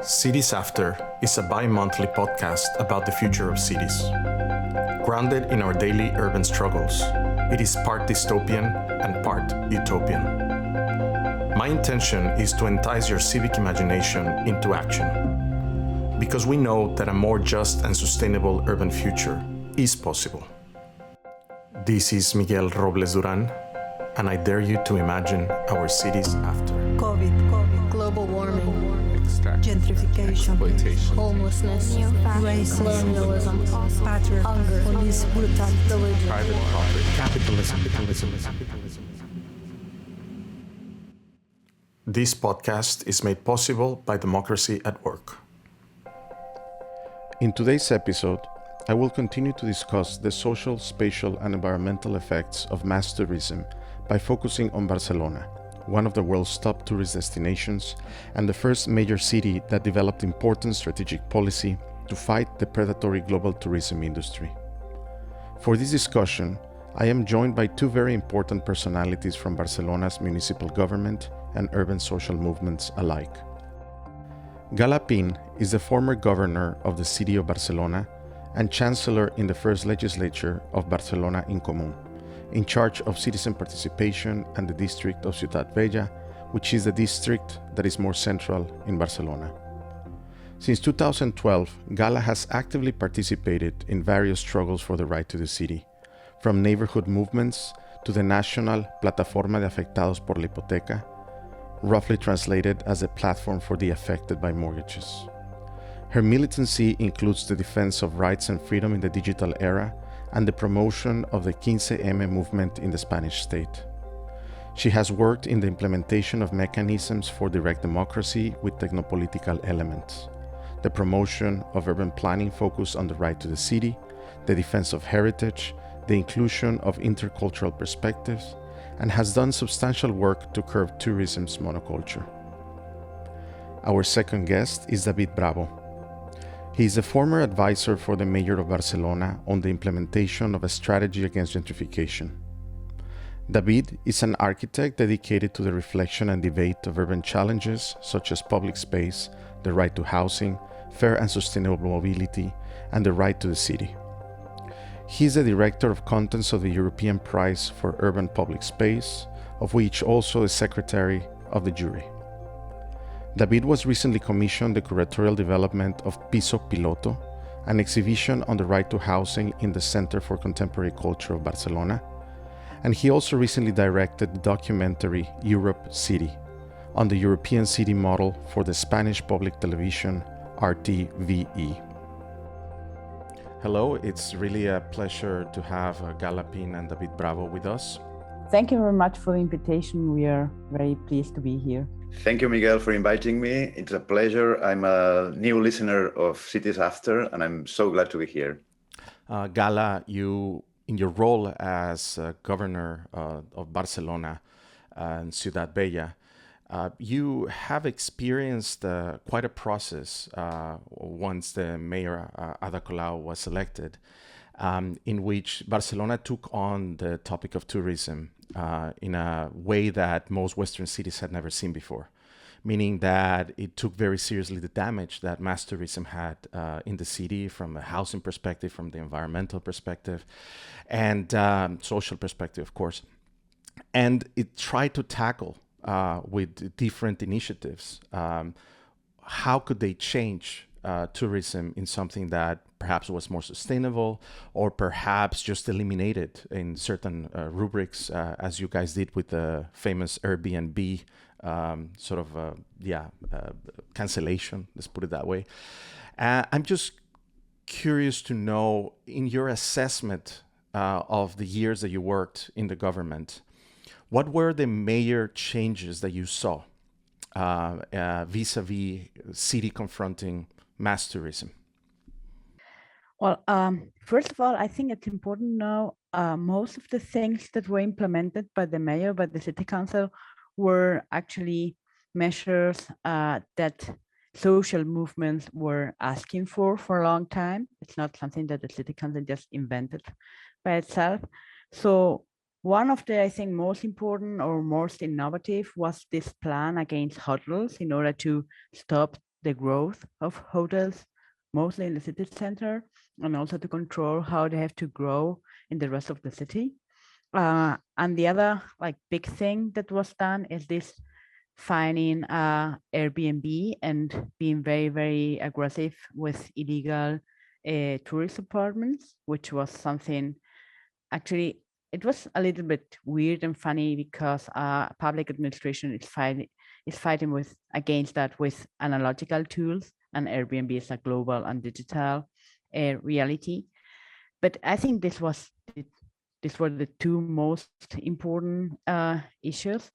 Cities After is a bi-monthly podcast about the future of cities. Grounded in our daily urban struggles, it is part dystopian and part utopian. My intention is to entice your civic imagination into action, because we know that a more just and sustainable urban future is possible. This is Miguel Robles-Duran, and I dare you to imagine our cities after. COVID, global warming, gentrification, exploitation, homelessness, racism, colonialism, patriarchy, hunger, police brutality, private property, Capitalism. This podcast is made possible by Democracy at Work. In today's episode, I will continue to discuss the social, spatial, and environmental effects of mass tourism by focusing on Barcelona, one of the world's top tourist destinations and the first major city that developed important strategic policy to fight the predatory global tourism industry. For this discussion, I am joined by two very important personalities from Barcelona's municipal government and urban social movements alike. Gala Pin is the former governor of the city of Barcelona and chancellor in the first legislature of Barcelona in Comú, in charge of citizen participation and the district of Ciutat Vella, which is the district that is more central in Barcelona. Since 2012, Gala has actively participated in various struggles for the right to the city, from neighborhood movements to the national Plataforma de Afectados por la Hipoteca, roughly translated as a platform for the affected by mortgages. Her militancy includes the defense of rights and freedom in the digital era and the promotion of the 15M movement in the Spanish state. She has worked in the implementation of mechanisms for direct democracy with technopolitical elements, the promotion of urban planning focused on the right to the city, the defense of heritage, the inclusion of intercultural perspectives, and has done substantial work to curb tourism's monoculture. Our second guest is David Bravo. He is a former advisor for the Mayor of Barcelona on the implementation of a strategy against gentrification. David is an architect dedicated to the reflection and debate of urban challenges such as public space, the right to housing, fair and sustainable mobility, and the right to the city. He is the director of contents of the European Prize for Urban Public Space, of which also is secretary of the jury. David was recently commissioned the curatorial development of Piso Piloto, an exhibition on the right to housing in the Center for Contemporary Culture of Barcelona, and he also recently directed the documentary Europe City, on the European city model for the Spanish public television RTVE. Hello, it's really a pleasure to have Gala Pin and David Bravo with us. Thank you very much for the invitation. We are very pleased to be here. Thank you, Miguel, for inviting me. It's a pleasure. I'm a new listener of Cities After, and I'm so glad to be here. Gala, you, in your role as governor of Barcelona and Ciutat Vella, you have experienced quite a process once the mayor Ada Colau was elected, in which Barcelona took on the topic of tourism in a way that most Western cities had never seen before, meaning that it took very seriously the damage that mass tourism had in the city from a housing perspective, from the environmental perspective, and social perspective, of course. And it tried to tackle with different initiatives how could they change tourism in something that perhaps was more sustainable, or perhaps just eliminated in certain rubrics, as you guys did with the famous Airbnb cancellation, let's put it that way. I'm just curious to know, in your assessment of the years that you worked in the government, what were the major changes that you saw vis-a-vis city confronting mass tourism? Well, first of all, I think it's important to know most of the things that were implemented by the mayor, by the city council, were actually measures that social movements were asking for a long time. It's not something that the city council just invented by itself. So one of the, I think, most important or most innovative was this plan against hotels in order to stop the growth of hotels, mostly in the city center, and also to control how they have to grow in the rest of the city. And the other like big thing that was done is this finding Airbnb and being very, very aggressive with illegal tourist apartments, which was something actually, it was a little bit weird and funny because public administration is fighting against that with analogical tools, and Airbnb is a global and digital reality. But I think these were the two most important issues.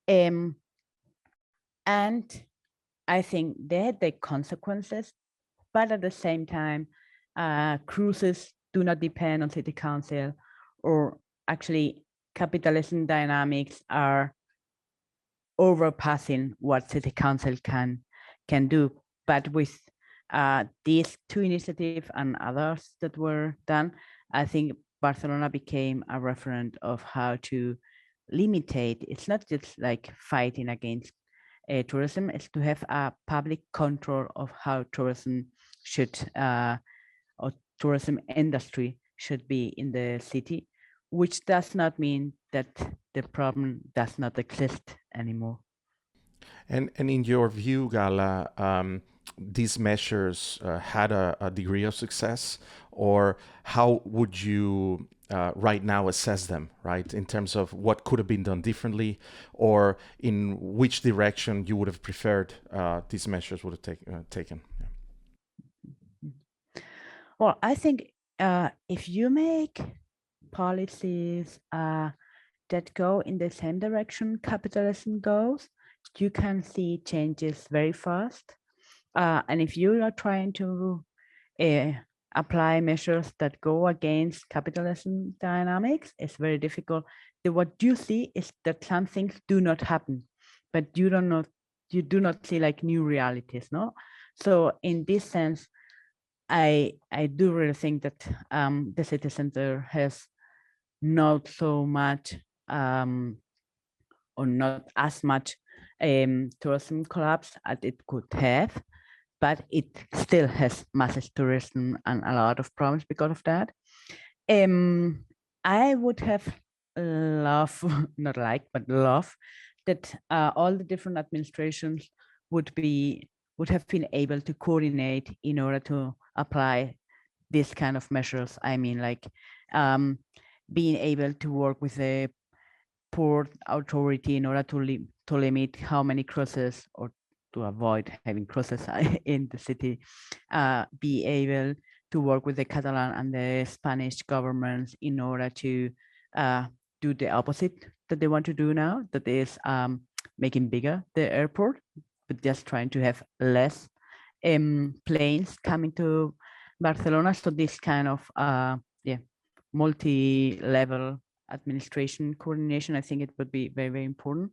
And I think they had their consequences, but at the same time, cruises do not depend on city council, or actually capitalism dynamics are overpassing what city council can do. But with these two initiatives and others that were done, I think Barcelona became a referent of how to limitate. It's not just like fighting against tourism, it's to have a public control of how tourism should, or tourism industry should be in the city, which does not mean that the problem does not exist anymore. And in your view, Gala, these measures had a degree of success, or how would you right now assess them, right, in terms of what could have been done differently, or in which direction you would have preferred these measures would have taken? Well, I think if you make policies that go in the same direction capitalism goes, you can see changes very fast. And if you are trying to apply measures that go against capitalism dynamics, it's very difficult. What you see is that some things do not happen, but you do not see like new realities, no? So in this sense, I do really think that the city center has not so much or not as much tourism collapse as it could have, but it still has massive tourism and a lot of problems because of that. I would have loved, not like, but love that all the different administrations would have been able to coordinate in order to apply this kind of measures. I mean, like being able to work with the port authority in order to limit how many cruises, or to avoid having cruises in the city, be able to work with the Catalan and the Spanish governments in order to do the opposite that they want to do now, that is making bigger the airport, but just trying to have less planes coming to Barcelona. So this kind of multi-level administration coordination, I think it would be very, very important.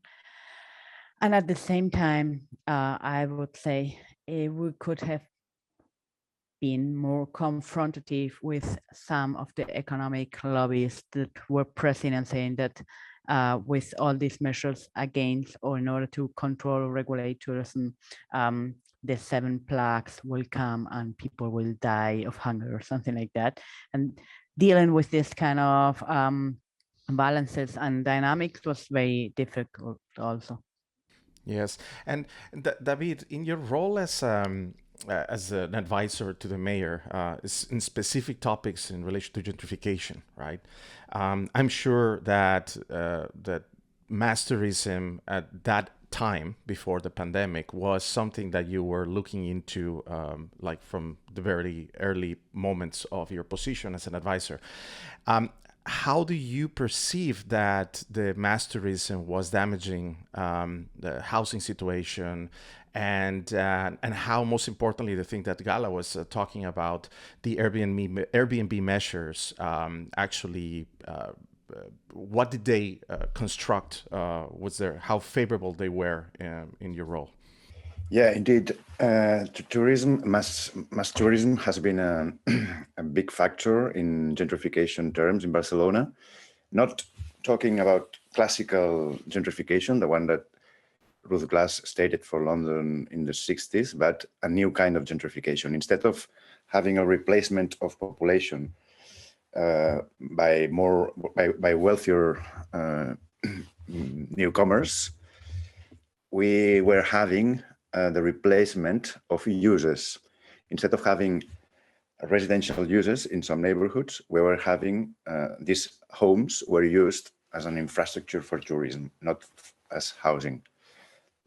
And at the same time, I would say we could have been more confrontative with some of the economic lobbies that were pressing and saying that with all these measures against, or in order to control or regulate tourism, the 7 plagues will come and people will die of hunger or something like that. And dealing with this kind of balances and dynamics was very difficult also. Yes, and David, in your role as an advisor to the mayor in specific topics in relation to gentrification, right? I'm sure that that mass tourism at that time before the pandemic was something that you were looking into, like from the very early moments of your position as an advisor. How do you perceive that the mass tourism was damaging the housing situation, and how, most importantly, the thing that Gala was talking about, the Airbnb measures, actually, what did they construct? How favorable they were in your role? Yeah, indeed. Tourism, mass tourism has been a big factor in gentrification terms in Barcelona. Not talking about classical gentrification, the one that Ruth Glass stated for London in the 60s, but a new kind of gentrification. Instead of having a replacement of population by wealthier newcomers, we were having the replacement of uses. Instead of having residential uses in some neighborhoods, we were having these homes were used as an infrastructure for tourism, not as housing.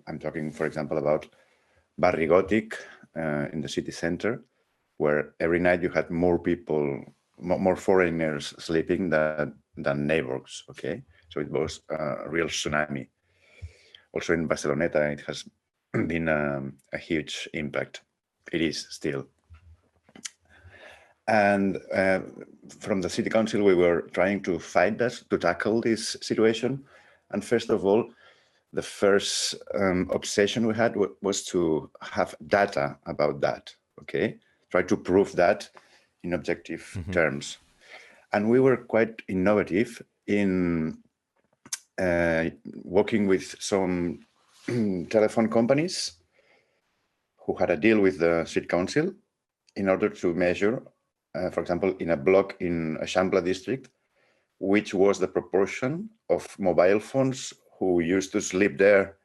I'm talking, for example, about Barri Gothic in the city center, where every night you had more people, more foreigners sleeping than neighbors, okay? So it was a real tsunami. Also in Barceloneta, it has been a huge impact. It is still. And from the city council, we were trying to fight that, to tackle this situation. And first of all, the first obsession we had was to have data about that, okay? Try to prove that in objective terms. And we were quite innovative in working with some telephone companies who had a deal with the city council in order to measure, for example, in a block in Eixample district, which was the proportion of mobile phones who used to sleep there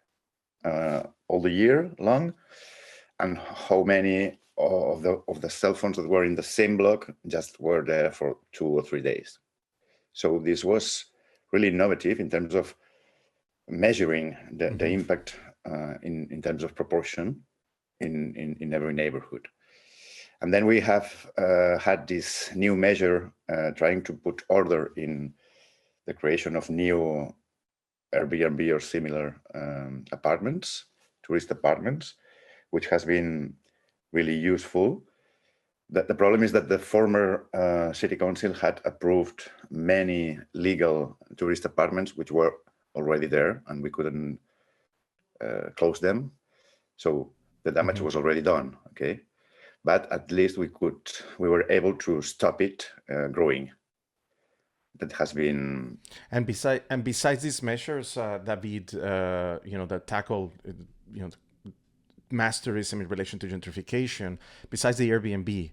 all the year long, and how many of the cell phones that were in the same block just were there for 2 or 3 days. So this was really innovative in terms of measuring the impact in terms of proportion in every neighborhood. And then we have had this new measure trying to put order in the creation of new Airbnb or similar apartments, tourist apartments, which has been really useful. The problem is that the former city council had approved many legal tourist apartments which were already there, and we couldn't close them. So the damage was already done, okay? But at least we were able to stop it growing. That has been. And besides these measures, David, that tackle, mass tourism in relation to gentrification, besides the Airbnb,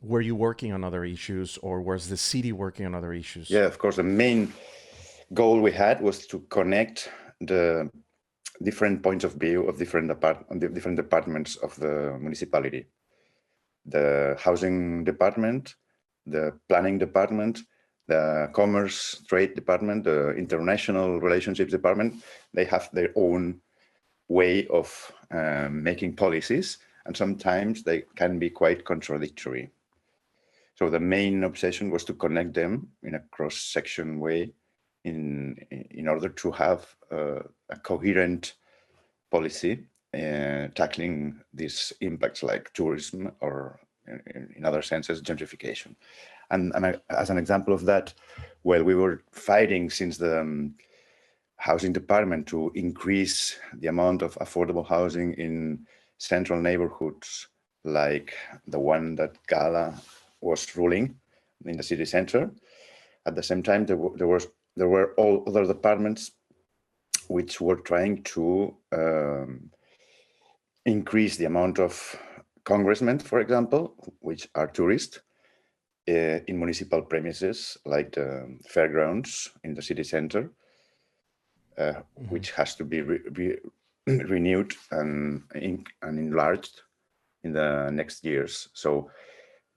were you working on other issues, or was the city working on other issues? Yeah, of course. The main goal we had was to connect the different points of view of different departments of the municipality. The housing department, the planning department, the commerce trade department, the international relationships department. They have their own way of making policies, and sometimes they can be quite contradictory. So the main obsession was to connect them in a cross-section way in order to have a coherent policy tackling these impacts like tourism, or in other senses, gentrification. And as an example of that, well, we were fighting since the housing department to increase the amount of affordable housing in central neighborhoods, like the one that Gala was ruling in the city center. At the same time, there were all other departments which were trying to increase the amount of congressmen, for example, which are tourists, in municipal premises like the fairgrounds in the city center, which has to be renewed and enlarged in the next years. So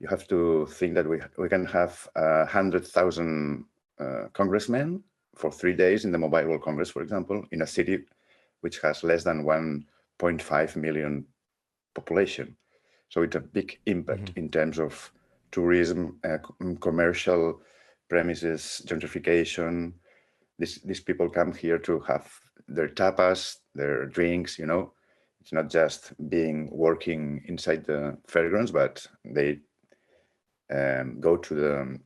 you have to think that we can have 100,000 congressmen for 3 days in the Mobile World Congress, for example, in a city which has less than 1.5 million population. So it's a big impact in terms of tourism, commercial premises, gentrification. These people come here to have their tapas, their drinks, It's not just working inside the fairgrounds, but they go to the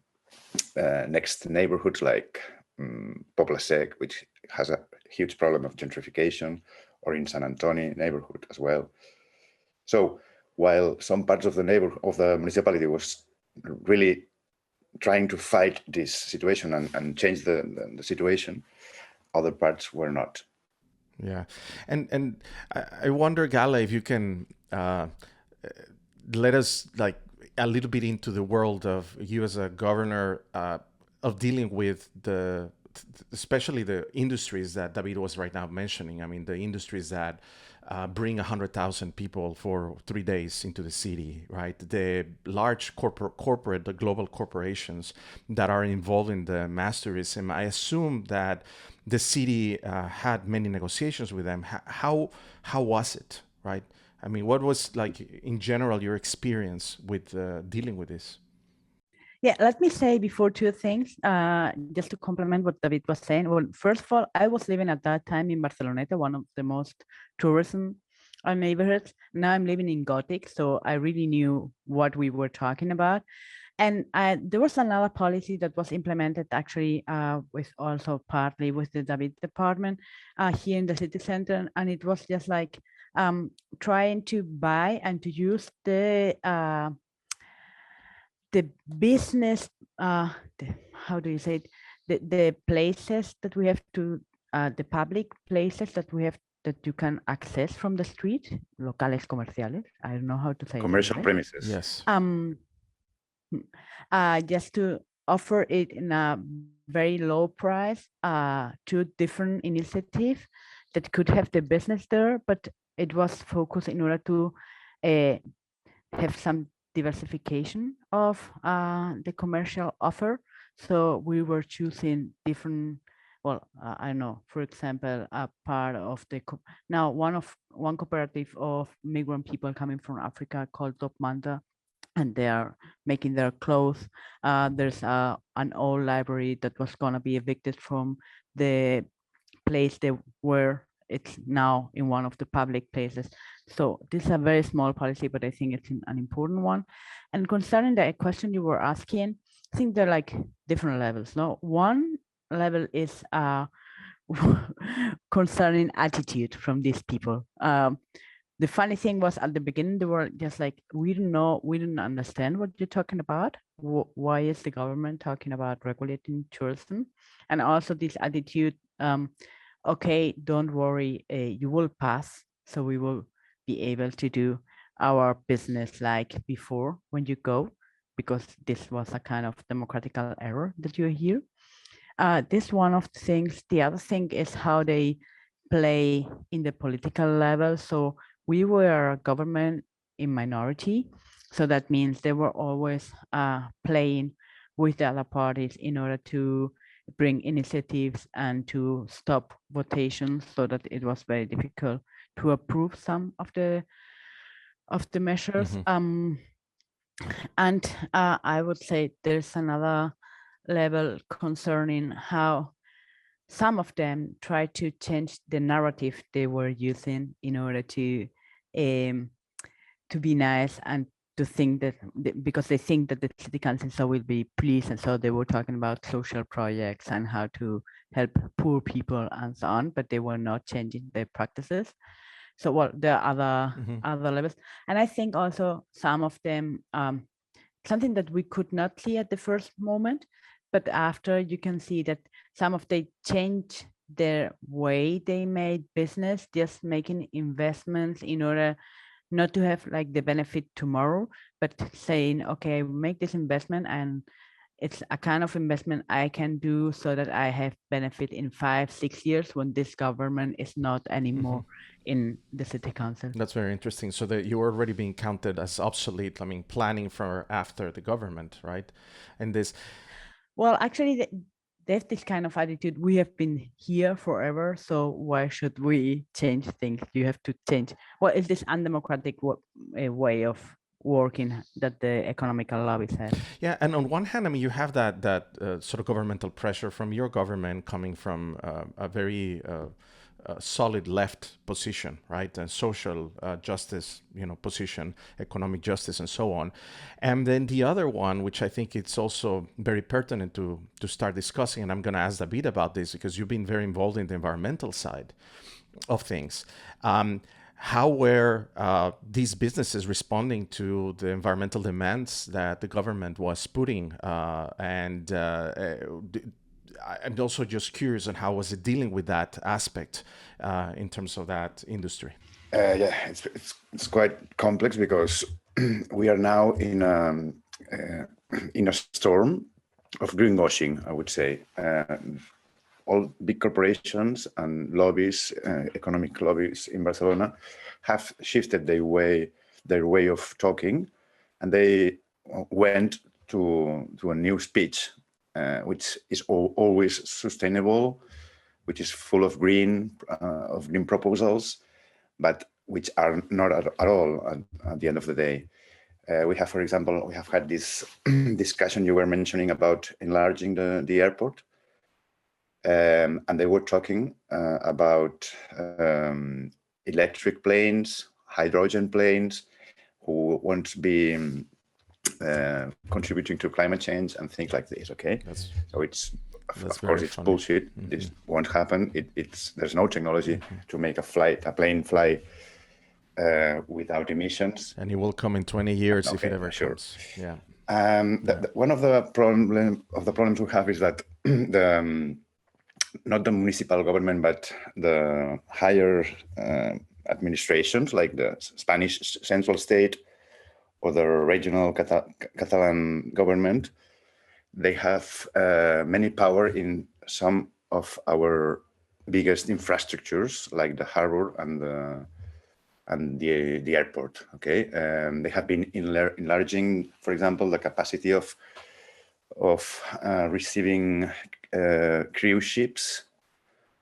next neighborhoods like Poble Sec, which has a huge problem of gentrification, or in San Antonio neighborhood as well. So while some parts of the municipality was really trying to fight this situation and change the situation, other parts were not. Yeah, and I wonder, Gala, if you can let us like a little bit into the world of you as a governor of dealing with especially the industries that David was right now mentioning. I mean, the industries that bring 100,000 people for 3 days into the city, right? The large the global corporations that are involved in the mass tourism. I assume that the city had many negotiations with them. How was it, right? I mean, what was like in general your experience with dealing with this? Yeah, let me say before two things, just to complement what David was saying. Well, first of all, I was living at that time in Barceloneta, one of the most tourism neighborhoods. Now I'm living in Gothic, so I really knew what we were talking about. And there was another policy that was implemented actually with also partly with the David department here in the city center. And it was just like trying to buy and to use the business, how do you say it? The places that we have to, the public places that we have that you can access from the street, locales comerciales. I don't know how to say Commercial it. premises. Yes. Just to offer it in a very low price to different initiatives that could have the business there, but it was focused in order to have some diversification of the commercial offer. So we were choosing different, well, I don't know, for example, a part of the, now one cooperative of migrant people coming from Africa called Top Manta, and they are making their clothes. There's an old library that was gonna be evicted from the place they were. It's now in one of the public places. So this is a very small policy, but I think it's an important one. And concerning the question you were asking, I think there are like different levels. No, one level is concerning attitude from these people. The funny thing was at the beginning, they were just like, we didn't understand what you're talking about. Why is the government talking about regulating tourism? And also this attitude, okay, don't worry, you will pass. So we will be able to do our business like before when you go, because this was a kind of democratical error that you're here. This one of the things. The other thing is how they play in the political level. So we were a government in minority. So that means they were always playing with the other parties in order to bring initiatives and to stop votations, so that it was very difficult to approve some of the measures. And I would say there's another level concerning how some of them try to change the narrative they were using in order to be nice and to think that because they think that the city council will be pleased, and so they were talking about social projects and how to help poor people and so on, but they were not changing their practices. So well, there are other levels, and I think also some of them, something that we could not see at the first moment, but after you can see that some of they change their way they made business, just making investments in order not to have like the benefit tomorrow, but saying, okay, make this investment and it's a kind of investment I can do so that I have benefit in 5-6 years when this government is not anymore in the city council. That's very interesting. So that you're already being counted as obsolete. I mean, planning for after the government, right? And this. Well, actually, they have this kind of attitude. We have been here forever, so why should we change things? You have to change. Well, it's this undemocratic way of working that the economical lobbies have. Yeah, and on one hand, I mean, you have that sort of governmental pressure from your government coming from a very solid left position, right? And social justice, position, economic justice, and so on. And then the other one, which I think it's also very pertinent to start discussing, and I'm going to ask David about this because you've been very involved in the environmental side of things. How were these businesses responding to the environmental demands that the government was putting? And I'm also just curious on how was it dealing with that aspect in terms of that industry. Yeah, it's quite complex because we are now in a storm of greenwashing, I would say. All big corporations and lobbies, economic lobbies in Barcelona, have shifted their way of talking, and they went to a new speech, which is always sustainable, which is full of green proposals, but which are not at all at the end of the day. We have, for example, we have had this discussion you were mentioning about enlarging the airport. And they were talking about electric planes, hydrogen planes, who want to be contributing to climate change and things like this. Okay, so it's of course it's funny. Bullshit. Mm-hmm. This won't happen. There's no technology to make a plane fly without emissions. And it will come in 20 years if it ever comes. Yeah. One of the problems we have is that not the municipal government, but the higher administrations, like the Spanish central state or the regional Catalan government, they have many power in some of our biggest infrastructures, like the harbor and the airport. Okay, they have been enlarging, for example, the capacity of receiving cruise ships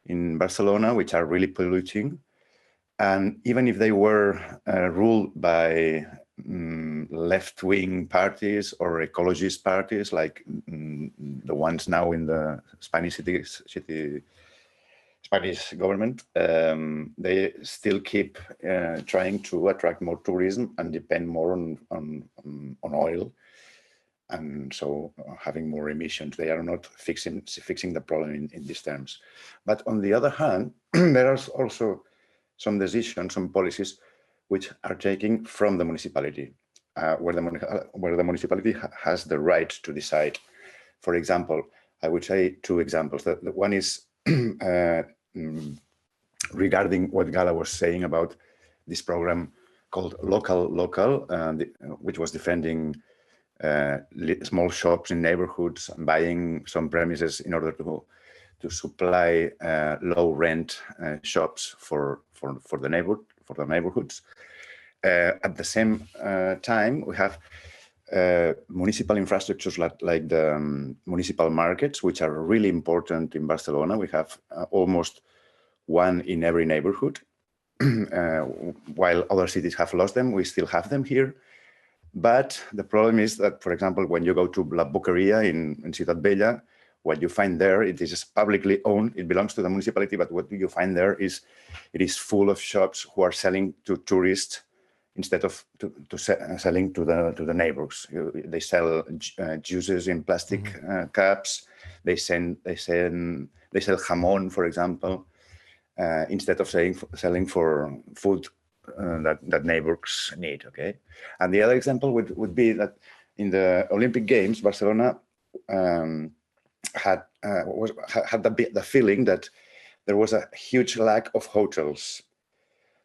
in Barcelona, which are really polluting. And even if they were ruled by left-wing parties or ecologist parties, like the ones now in the Spanish Spanish government, they still keep trying to attract more tourism and depend more on oil, and so having more emissions. They are not fixing the problem in these terms. But on the other hand, there are also some decisions, some policies which are taken from the municipality, where the municipality has the right to decide. For example, I would say two examples. The one is regarding what Gala was saying about this program called Local, which was defending small shops in neighborhoods and buying some premises in order to supply low rent shops for the neighborhoods. At the same time, we have municipal infrastructures like the municipal markets, which are really important in Barcelona. We have almost one in every neighborhood. While other cities have lost them, we still have them here. But the problem is that, for example, when you go to La Boqueria in Ciutat Vella, what you find there, it is publicly owned. It belongs to the municipality, but what you find there is it is full of shops who are selling to tourists instead of selling to the neighbors. They sell juices in plastic cups. They sell jamón, for example, instead of selling for food that neighbors need. Okay, and the other example would be that in the Olympic Games, Barcelona had the feeling that there was a huge lack of hotels.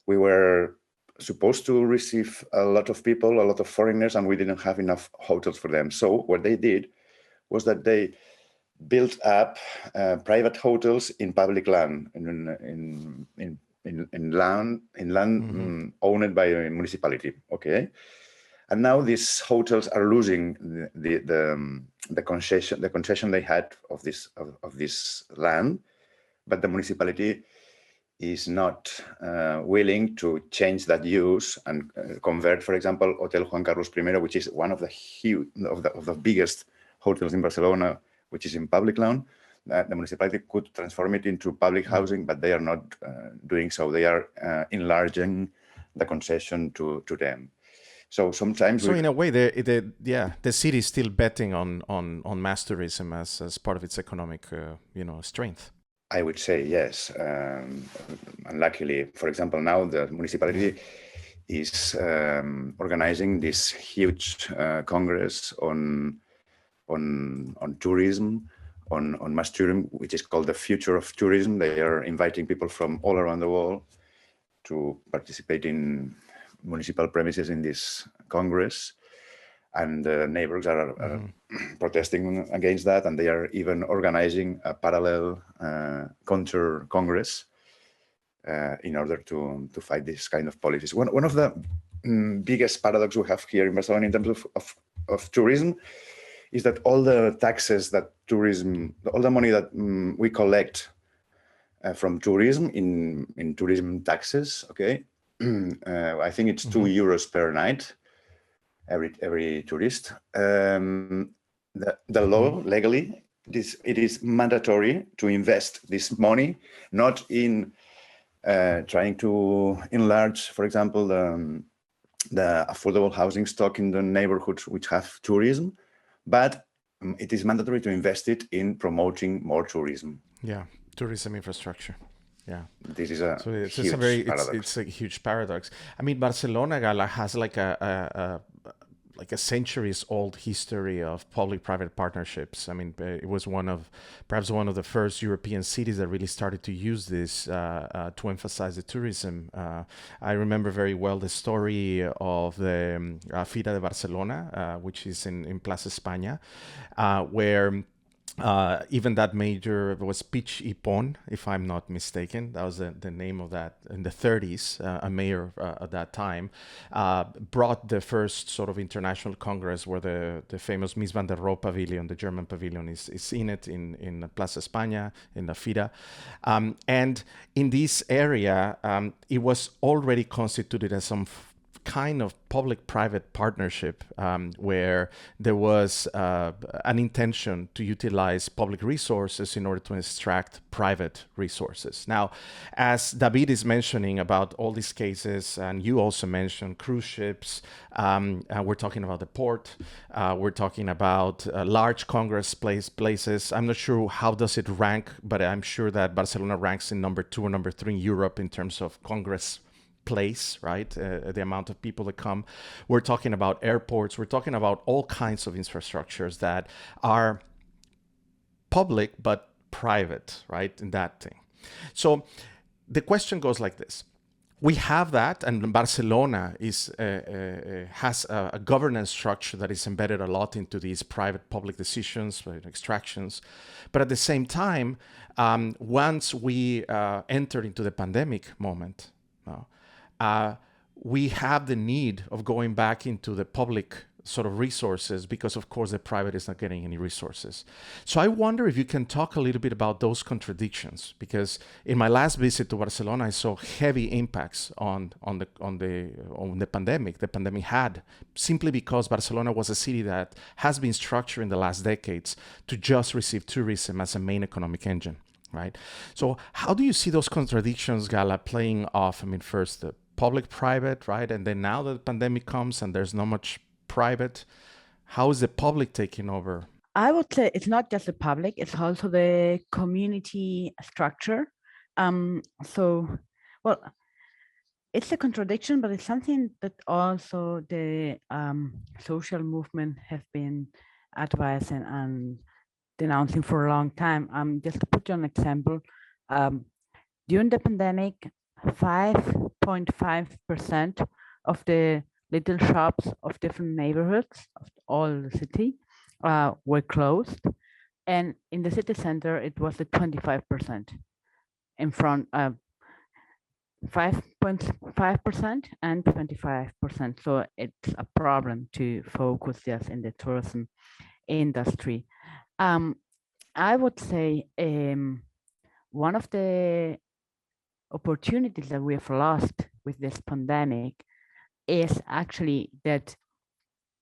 We were supposed to receive a lot of people, a lot of foreigners, and we didn't have enough hotels for them. So what they did was that they built up private hotels in public land, in land owned by a municipality. Okay, and now these hotels are losing the concession they had of this land, but the municipality is not willing to change that use and convert, for example, Hotel Juan Carlos I, which is one of the biggest hotels in Barcelona, which is in public land. The municipality could transform it into public housing, but they are not doing so. They are enlarging the concession to them. So sometimes, in a way, the city is still betting on mass tourism as part of its economic, strength. I would say yes. Unluckily, for example, now the municipality is organizing this huge congress on tourism, on mass tourism, which is called the Future of Tourism. They are inviting people from all around the world to participate in municipal premises in this Congress. And the neighbors are protesting against that, and they are even organizing a parallel counter Congress in order to fight this kind of policies. One of the biggest paradox we have here in Barcelona in terms of tourism is that all the taxes that tourism, all the money that we collect from tourism in tourism taxes, okay, I think it's 2 euros per night. Every tourist. The law legally, it is mandatory to invest this money, not in trying to enlarge, for example, the affordable housing stock in the neighborhoods which have tourism, but it is mandatory to invest it in promoting more tourism. Yeah, tourism infrastructure. Yeah, this is a it's a huge paradox. I mean, Barcelona, Gala, has like a centuries-old history of public-private partnerships. I mean, it was perhaps one of the first European cities that really started to use this to emphasize the tourism. I remember very well the story of the Fira de Barcelona, which is in Plaza España, where even that major was Pitch Ipon, if I'm not mistaken. That was the name of that in the 30s. A mayor at that time brought the first sort of international congress where the famous Mies van der Rohe pavilion, the German pavilion, is in it in Plaza España, in the Fira. And in this area, it was already constituted as some kind of public-private partnership where there was an intention to utilize public resources in order to extract private resources. Now, as David is mentioning about all these cases, and you also mentioned cruise ships, we're talking about the port, we're talking about large Congress places. I'm not sure how does it rank, but I'm sure that Barcelona ranks in number 2 or number 3 in Europe in terms of Congress place, right? The amount of people that come. We're talking about airports. We're talking about all kinds of infrastructures that are public but private, right? In that thing. So the question goes like this. We have that, and Barcelona has a governance structure that is embedded a lot into these private-public decisions, extractions. But at the same time, once we entered into the pandemic moment, we have the need of going back into the public sort of resources because, of course, the private is not getting any resources. So I wonder if you can talk a little bit about those contradictions, because in my last visit to Barcelona, I saw heavy impacts on the pandemic. The pandemic had, simply because Barcelona was a city that has been structured in the last decades to just receive tourism as a main economic engine, right? So how do you see those contradictions, Gala, playing off? I mean, first the public-private, right? And then now the pandemic comes and there's not much private. How is the public taking over? I would say it's not just the public, it's also the community structure. Well, it's a contradiction, but it's something that also the social movement have been advising and denouncing for a long time. Just to put you an example, during the pandemic, 5.5% of the little shops of different neighborhoods of all the city were closed, and in the city center it was at 25%. In front, 5.5% and 25%. So it's a problem to focus just in the tourism industry. I would say one of the opportunities that we have lost with this pandemic is actually that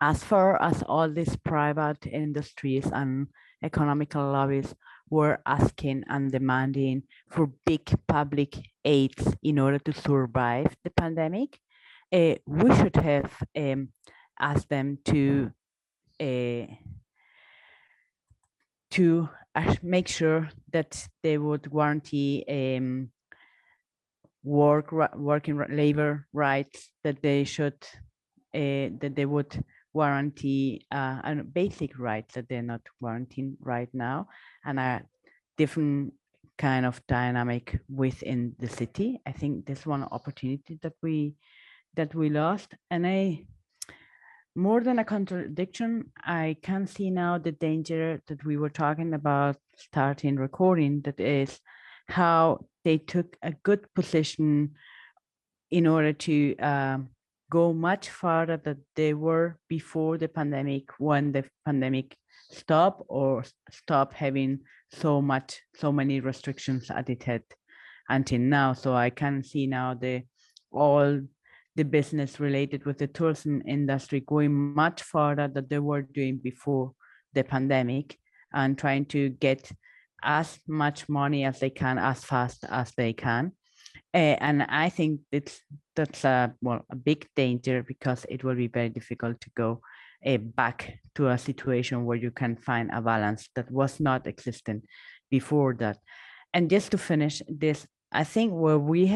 as far as all these private industries and economical lobbies were asking and demanding for big public aids in order to survive the pandemic, we should have asked them to make sure that they would guarantee working labor rights, that they should that they would guarantee a basic rights that they're not guaranteeing right now, and a different kind of dynamic within the city. I think this one opportunity that we lost, and more than a contradiction, I can see now the danger that we were talking about starting recording, that is how they took a good position in order to go much farther than they were before the pandemic, when the pandemic stopped or stopped having so many restrictions as it had until now. So I can see now all the business related with the tourism industry going much farther than they were doing before the pandemic, and trying to get as much money as they can, as fast as they can. And I think that's a big danger, because it will be very difficult to go back to a situation where you can find a balance that was not existent before that. And just to finish this, I think where we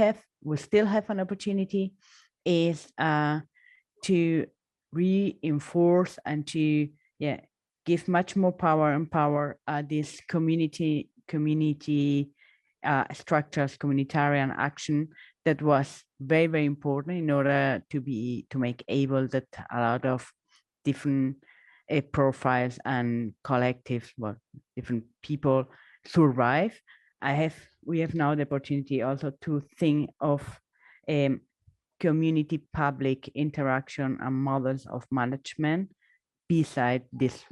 still have an opportunity is to reinforce and to give much more power, empower this community structures, communitarian action that was very, very important in order to make able that a lot of different profiles and collectives, different people survive. We have now the opportunity also to think of community public interaction and models of management beside this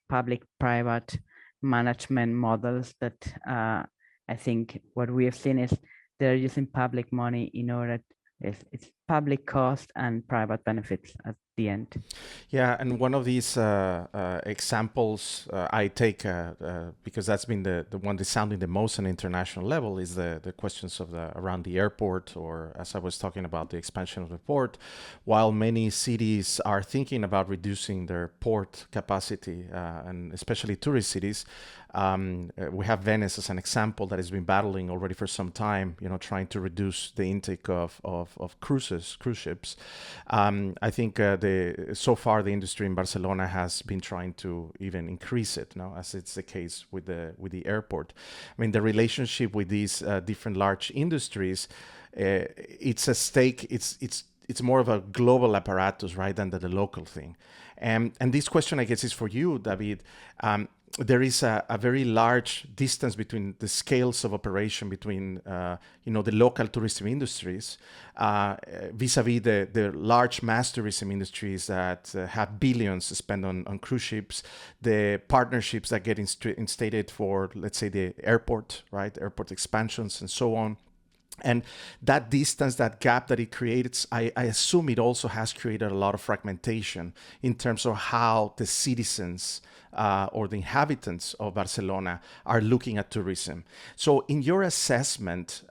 public private management models that I think what we have seen is they're using public money in order, it's public cost and private benefits at the end. Yeah, and one of these examples I take because that's been the one that's sounding the most on an international level is the questions of around the airport, or as I was talking about, the expansion of the port. While many cities are thinking about reducing their port capacity, and especially tourist cities, we have Venice as an example that has been battling already for some time, trying to reduce the intake of cruise ships. I think so far the industry in Barcelona has been trying to even increase it, as it's the case with the airport. I mean, the relationship with these different large industries, it's a stake. It's more of a global apparatus, right, than the local thing. And this question, I guess, is for you, David. There is a very large distance between the scales of operation between the local tourism industries vis-a-vis the large mass tourism industries that have billions spent on cruise ships, the partnerships that get instated for, let's say, the airport, right, airport expansions and so on. And that distance, that gap that it creates, I assume it also has created a lot of fragmentation in terms of how the citizens or the inhabitants of Barcelona are looking at tourism. So in your assessment,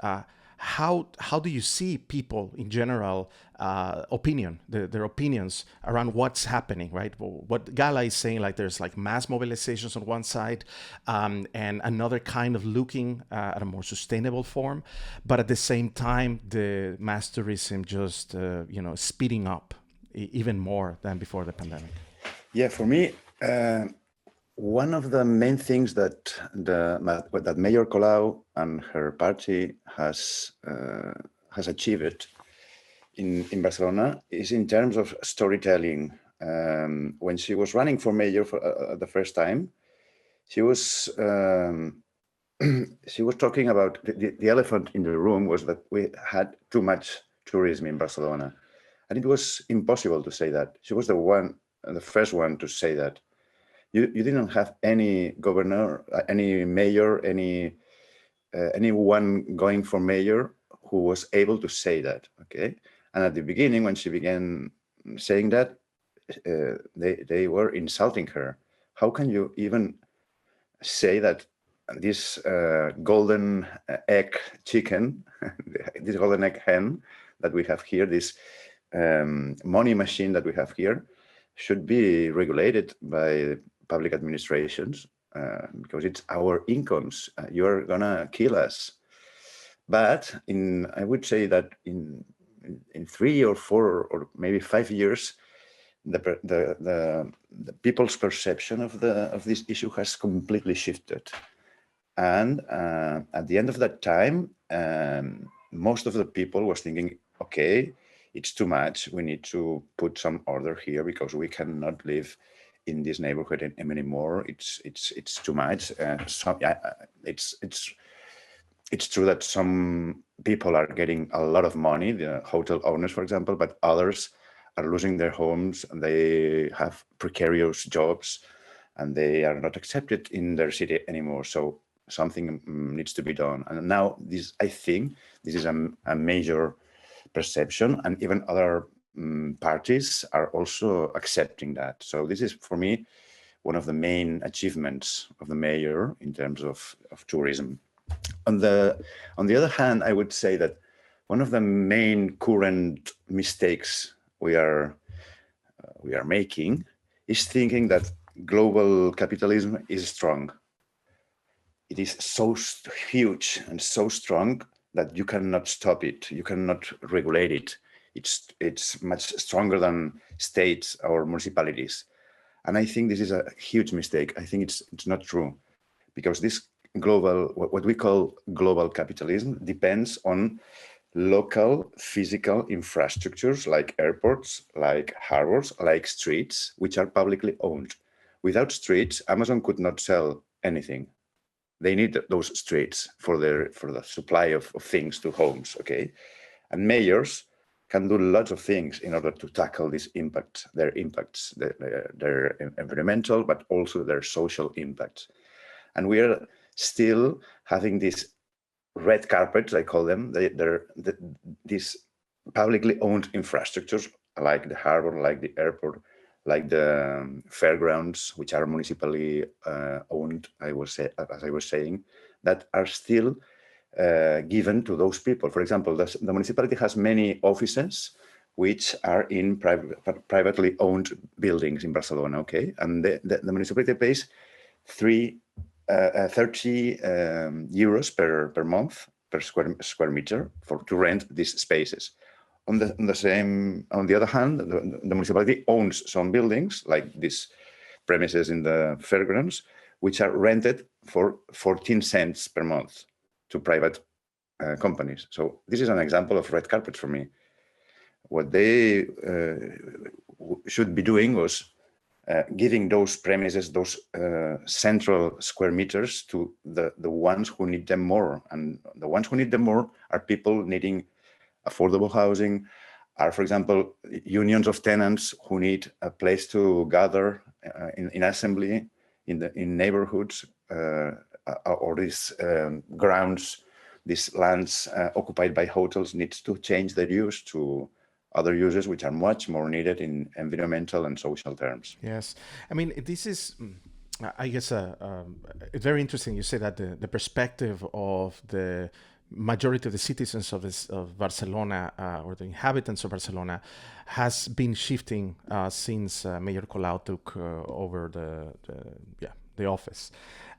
how do you see people in general their opinions around what's happening, right? What Gala is saying, like there's like mass mobilizations on one side, and another kind of looking at a more sustainable form, but at the same time the mass tourism just speeding up even more than before the pandemic. Yeah, for me, one of the main things that Mayor Colau and her party has achieved in Barcelona is in terms of storytelling. When she was running for mayor for the first time, she was talking about the elephant in the room was that we had too much tourism in Barcelona, and it was impossible to say that. She was the first one to say that. You didn't have any governor, any mayor, anyone going for mayor who was able to say that. Okay, and at the beginning, when she began saying that, they were insulting her. How can you even say that this golden egg chicken, this golden egg hen that we have here, this money machine that we have here, should be regulated by public administrations because it's our incomes. You're gonna kill us. But I would say that in in 3 or 4 or maybe 5 years, the people's perception of this issue has completely shifted. And at the end of that time, most of the people was thinking, okay, it's too much. We need to put some order here because we cannot live in this neighborhood anymore. It's too much. It's true that some people are getting a lot of money, the hotel owners, for example, but others are losing their homes and they have precarious jobs and they are not accepted in their city anymore. So something needs to be done. And now I think this is a major perception, and even other parties are also accepting that. So this is, for me, one of the main achievements of the mayor in terms of tourism. On the other hand, I would say that one of the main current mistakes we are making is thinking that global capitalism is strong. It is so huge and so strong that you cannot stop it. You cannot regulate it. It's much stronger than states or municipalities. And I think this is a huge mistake. I think it's not true, because this global, what we call global capitalism, depends on local physical infrastructures like airports, like harbors, like streets, which are publicly owned. Without streets, Amazon could not sell anything. They need those streets for the supply of things to homes, okay? And mayors can do lots of things in order to tackle these impacts, their environmental, but also their social impacts. And we are still having these red carpets, I call them, these publicly owned infrastructures like the harbor, like the airport, like the fairgrounds, which are municipally owned, as I was saying, that are still given to those people. For example, the municipality has many offices which are in privately owned buildings in Barcelona, okay? And the municipality pays 30 euros per month per square meter to rent these spaces. On the other hand, the municipality owns some buildings like these premises in the fairgrounds, which are rented for 14 cents per month to private companies. So this is an example of red carpet for me. What they should be doing was giving those premises, those central square meters to the ones who need them more. And the ones who need them more are people needing affordable housing, are, for example, unions of tenants who need a place to gather in assembly in neighborhoods, or these grounds, these lands occupied by hotels needs to change their use to other uses which are much more needed in environmental and social terms. Yes, I mean, this is, I guess, very interesting. You say that the perspective of the majority of the citizens of Barcelona, or the inhabitants of Barcelona, has been shifting since Mayor Colau took over the office.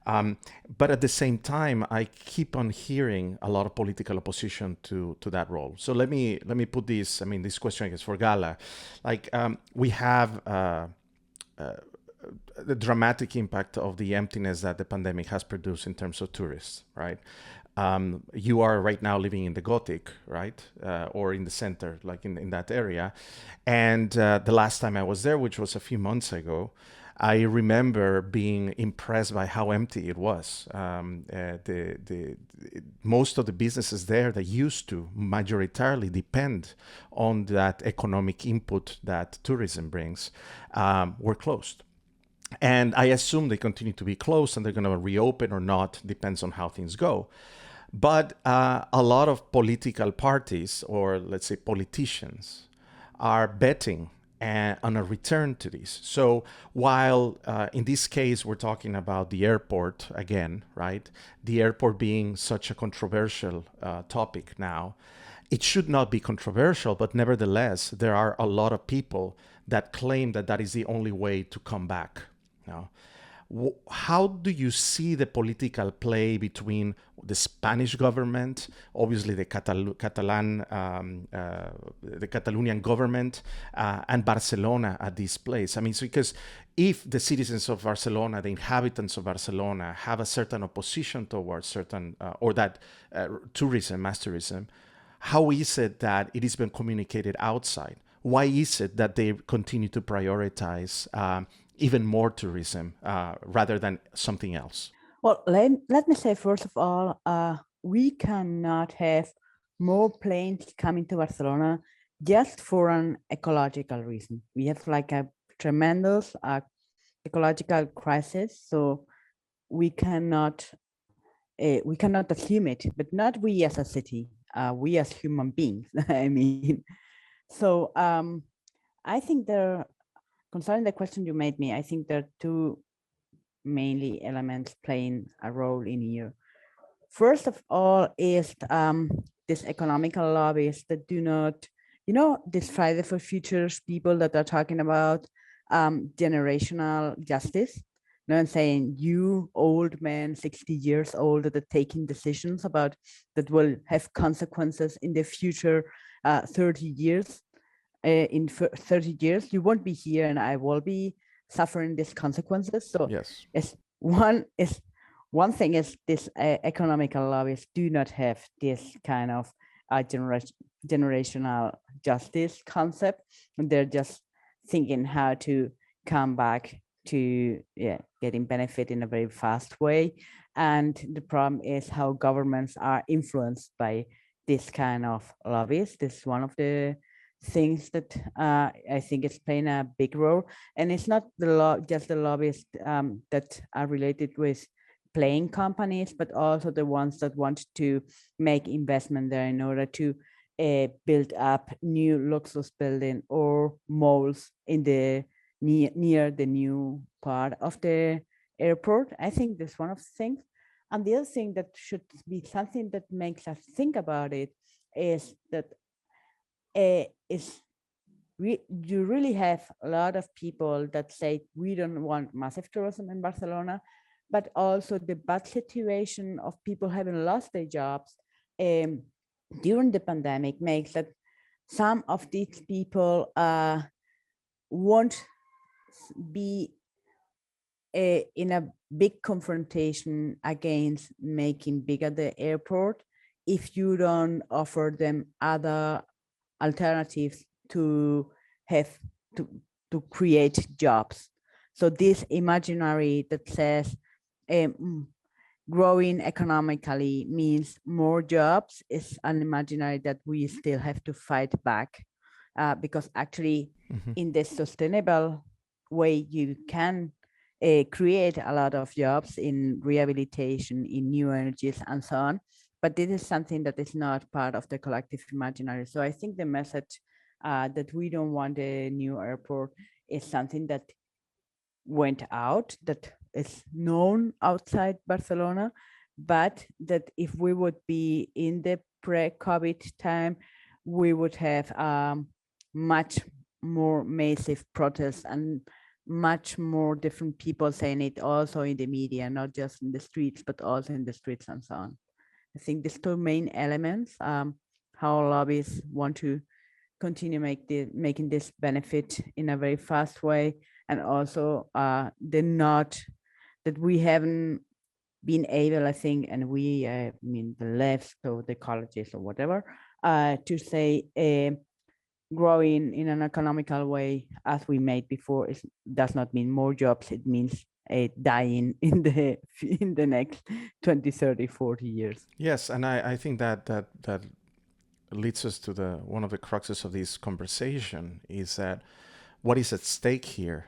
But at the same time, I keep on hearing a lot of political opposition to that role. So let me put this. I mean, this question, I guess, for Gala. Like, we have the dramatic impact of the emptiness that the pandemic has produced in terms of tourists, right? You are right now living in the Gothic, right? Or in the center, like in that area. And the last time I was there, which was a few months ago, I remember being impressed by how empty it was. Most of the businesses there that used to majoritarily depend on that economic input that tourism brings were closed. And I assume they continue to be closed, and they're going to reopen or not, depends on how things go. But a lot of political parties, or let's say politicians, are betting on a return to this. So while in this case we're talking about the airport again, right? The airport being such a controversial topic now, it should not be controversial, but nevertheless, there are a lot of people that claim that that is the only way to come back. Now, How do you see the political play between the Spanish government, obviously the Catalonian government, and Barcelona at this place? I mean, so because if the citizens of Barcelona, the inhabitants of Barcelona, have a certain opposition towards certain or that tourism, mass tourism, how is it that it is being communicated outside? Why is it that they continue to prioritize even more tourism rather than something else? Well, let me say, first of all, we cannot have more planes coming to Barcelona just for an ecological reason. We have like a tremendous ecological crisis, so we cannot assume it, but not we as a city, we as human beings. I mean, so I think concerning the question you made me, I think there are two mainly elements playing a role in here. First of all is this economical lobbies that do not, this Friday for Futures people that are talking about generational justice, and saying you old men, 60 years old, that are taking decisions about that will have consequences in the future 30 years. In 30 years, you won't be here and I will be suffering these consequences. So yes, one thing is this economical lobbies do not have this kind of generational justice concept. And they're just thinking how to come back to getting benefit in a very fast way. And the problem is how governments are influenced by this kind of lobbies. This is one of the things that I think is playing a big role. And it's not just the lobbyists that are related with playing companies, but also the ones that want to make investment there in order to build up new luxury building or malls in the near the new part of the airport. I think that's one of the things. And the other thing that should be something that makes us think about it is that you really have a lot of people that say we don't want massive tourism in Barcelona, but also the bad situation of people having lost their jobs during the pandemic makes that some of these people won't be in a big confrontation against making bigger the airport if you don't offer them other alternatives to have to create jobs. So this imaginary that says growing economically means more jobs is an imaginary that we still have to fight back because actually in the sustainable way you can create a lot of jobs in rehabilitation, in new energies and so on. But this is something that is not part of the collective imaginary. So I think the message that we don't want a new airport is something that went out, that is known outside Barcelona, but that if we would be in the pre-COVID time, we would have much more massive protests and much more different people saying it also in the media, not just in the streets, but also in the streets and so on. I think these two main elements, how lobbyists want to continue making this benefit in a very fast way, and also that we haven't been able, I think, and we, I mean the left or the colleges or whatever, to say growing in an economical way as we made before does not mean more jobs. It means dying in the next 20, 30, 40 years. Yes, and I think that leads us to one of the cruxes of this conversation is that what is at stake here.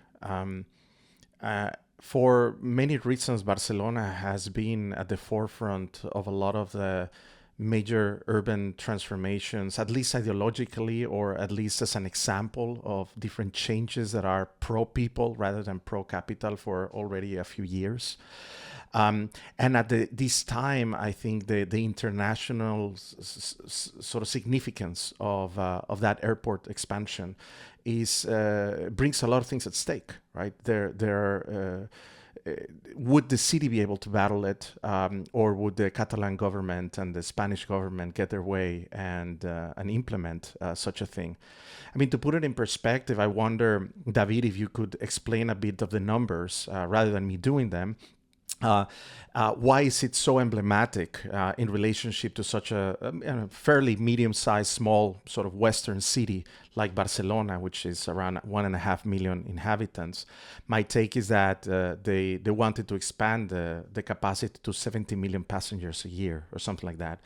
For many reasons, Barcelona has been at the forefront of a lot of the major urban transformations, at least ideologically, or at least as an example of different changes that are pro-people rather than pro-capital for already a few years. And at this time, I think the international sort of significance of that airport expansion brings a lot of things at stake, right? There are would the city be able to battle it, or would the Catalan government and the Spanish government get their way and implement such a thing? I mean, to put it in perspective, I wonder, David, if you could explain a bit of the numbers rather than me doing them. Why is it so emblematic in relationship to such a fairly medium-sized, small sort of Western city like Barcelona, which is around 1.5 million inhabitants? My take is that they wanted to expand the capacity to 70 million passengers a year or something like that.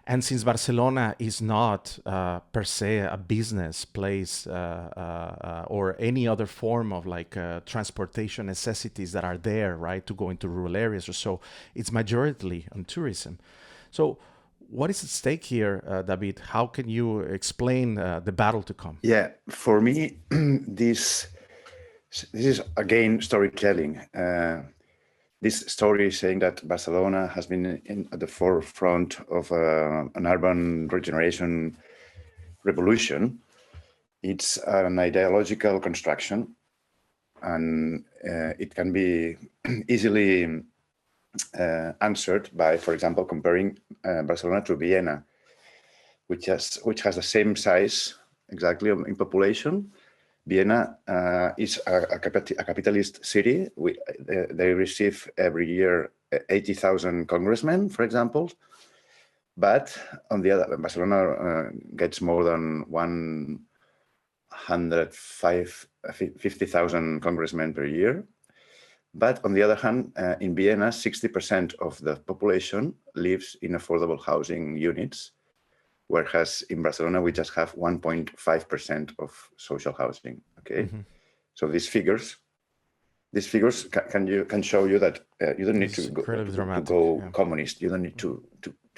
And since Barcelona is not per se a business place or any other form of like transportation necessities that are there, right, to go into rural areas or so, it's majority on tourism. So what is at stake here, David? How can you explain the battle to come? Yeah, for me, this is again storytelling. This story is saying that Barcelona has been at the forefront of an urban regeneration revolution. It's an ideological construction, and it can be easily answered by, for example, comparing Barcelona to Vienna, which has the same size exactly in population. Vienna is a capitalist city. They receive every year 80,000 congressmen, for example. But on the other, Barcelona gets more than 150,000 congressmen per year. But on the other hand, in Vienna, 60% of the population lives in affordable housing units, whereas in Barcelona, we just have 1.5% of social housing, okay? Mm-hmm. So these figures can show you that you don't need to go communist. You don't need to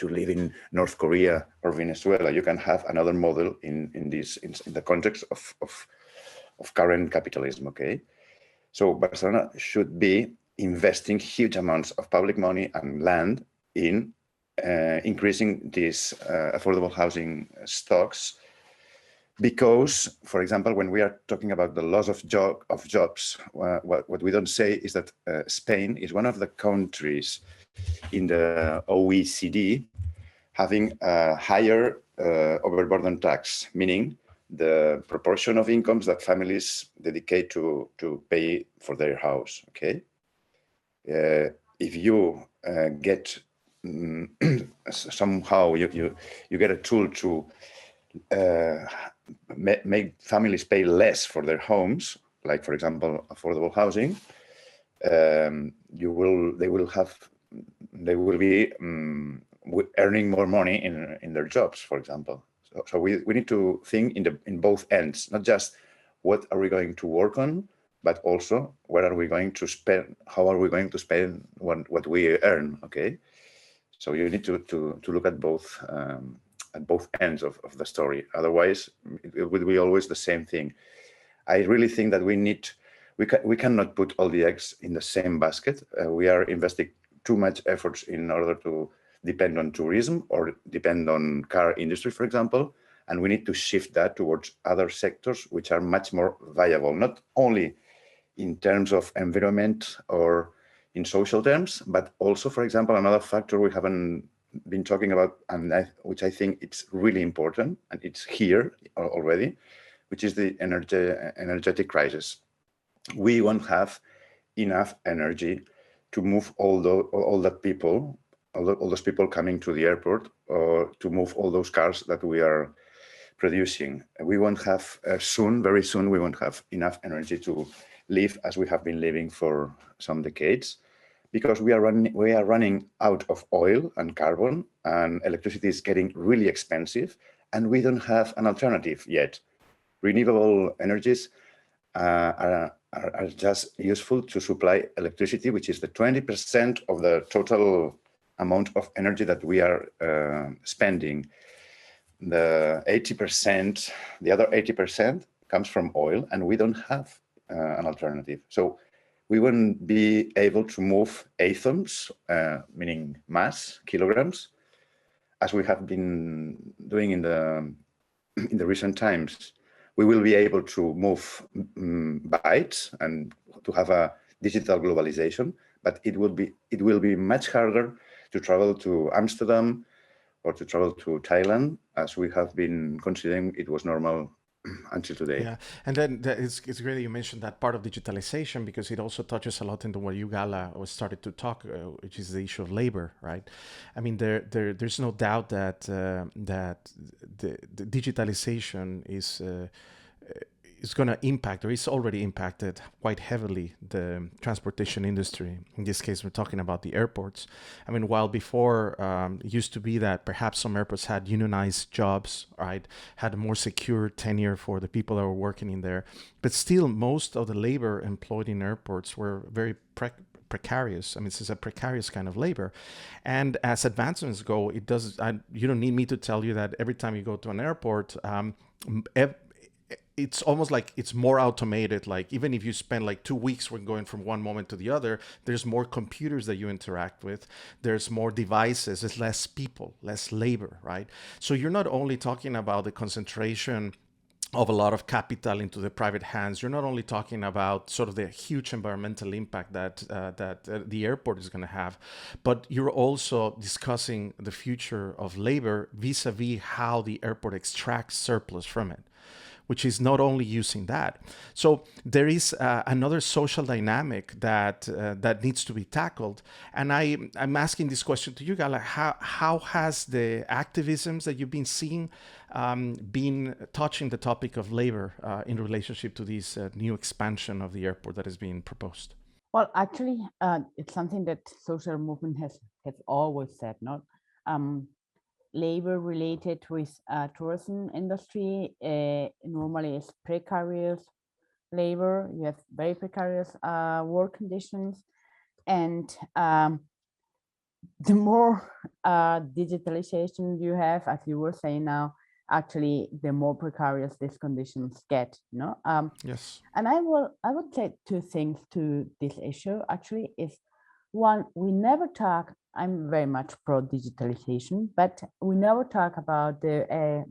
live in North Korea or Venezuela. You can have another model in the context of current capitalism, okay? So Barcelona should be investing huge amounts of public money and land in increasing these affordable housing stocks, because, for example, when we are talking about the loss of jobs, what we don't say is that Spain is one of the countries in the OECD having a higher overburden tax, meaning the proportion of incomes that families dedicate to pay for their house, okay? If you get somehow you get a tool to make families pay less for their homes, like for example affordable housing, they will be earning more money in their jobs, for example. So we need to think in both ends, not just what are we going to work on, but also where are we going to spend, how are we going to spend what we earn, okay? So you need to look at both ends of the story. Otherwise, it would be always the same thing. I really think that we cannot put all the eggs in the same basket. We are investing too much efforts in order to depend on tourism or depend on car industry, for example, and we need to shift that towards other sectors which are much more viable, not only in terms of environment or in social terms, but also, for example, another factor we haven't been talking about, and which I think it's really important, and it's here already, which is the energetic crisis. We won't have enough energy to move all those people coming to the airport, or to move all those cars that we are producing. We won't have very soon, we won't have enough energy to live as we have been living for some decades, because we are running out of oil and carbon, and electricity is getting really expensive, and we don't have an alternative yet. Renewable energies are just useful to supply electricity, which is the 20% of the total amount of energy that we are spending. The 80%, the other 80% comes from oil, and we don't have an alternative. So we wouldn't be able to move atoms, meaning mass, kilograms, as we have been doing in the recent times. We will be able to move bytes and to have a digital globalization, but it will be much harder to travel to Amsterdam or to travel to Thailand, as we have been considering it was normal until today. Yeah, and then it's great that you mentioned that part of digitalization, because it also touches a lot into what you, Gala, was started to talk, which is the issue of labor, right? I mean, there's no doubt that that the digitalization is going to impact, or it's already impacted quite heavily, the transportation industry. In this case, we're talking about the airports. I mean, while before it used to be that perhaps some airports had unionized jobs, right, had a more secure tenure for the people that were working in there, but still most of the labor employed in airports were very precarious. I mean, this is a precarious kind of labor. And as advancements go, you don't need me to tell you that every time you go to an airport, it's almost like it's more automated. Like, even if you spend like 2 weeks when going from one moment to the other, there's more computers that you interact with. There's more devices. There's less people, less labor, right? So you're not only talking about the concentration of a lot of capital into the private hands. You're not only talking about sort of the huge environmental impact that the airport is going to have, but you're also discussing the future of labor vis-a-vis how the airport extracts surplus from it, which is not only using that. So there is another social dynamic that needs to be tackled. And I'm asking this question to you, Gala. How has the activisms that you've been seeing been touching the topic of labor in relationship to this new expansion of the airport that is being proposed? Well, actually, it's something that social movement has always said, not labor related with tourism industry normally is precarious labor. You have very precarious work conditions, and the more digitalization you have, as you were saying now, actually the more precarious these conditions get. Yes. And I would say two things to this issue. Actually, is one, we never talk. I'm very much pro digitalization, but we never talk about the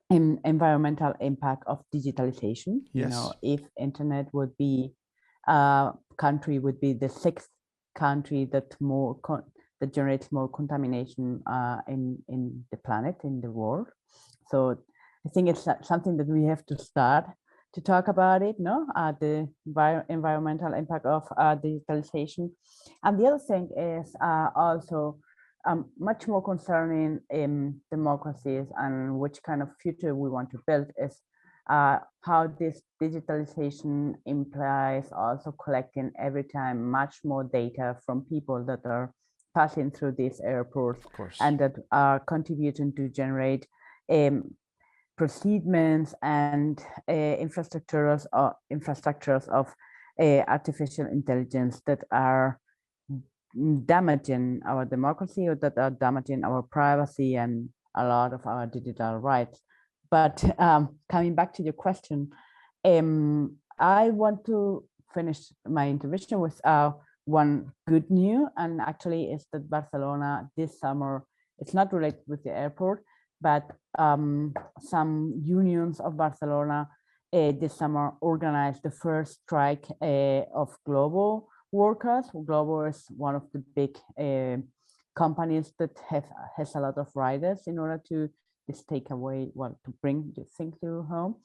environmental impact of digitalization. Yes. If internet would be country would be the sixth country that generates more contamination in the planet, in the world. So I think it's something that we have to start to talk about it, the environmental impact of digitalization. And the other thing is also much more concerning in democracies and which kind of future we want to build is how this digitalization implies also collecting every time much more data from people that are passing through these airports, and that are contributing to generate procedures and infrastructures of artificial intelligence that are damaging our democracy, or that are damaging our privacy and a lot of our digital rights. But coming back to your question, I want to finish my intervention with one good news, and actually is that Barcelona this summer, it's not related with the airport, but some unions of Barcelona this summer organized the first strike of global workers. Global is one of the big companies that has a lot of riders in order to just take away, to bring the thing to home.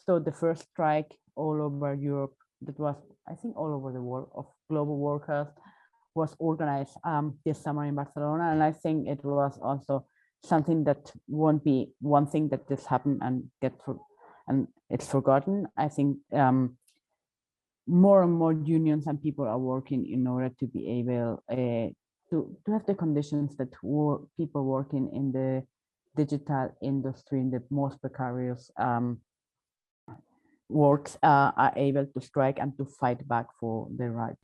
So the first strike all over Europe, that was, I think, all over the world, of global workers was organized this summer in Barcelona. And I think it was also something that won't be one thing that just happened and it's forgotten. I think more and more unions and people are working in order to be able to have the conditions that people working in the digital industry, in the most precarious works, are able to strike and to fight back for their rights.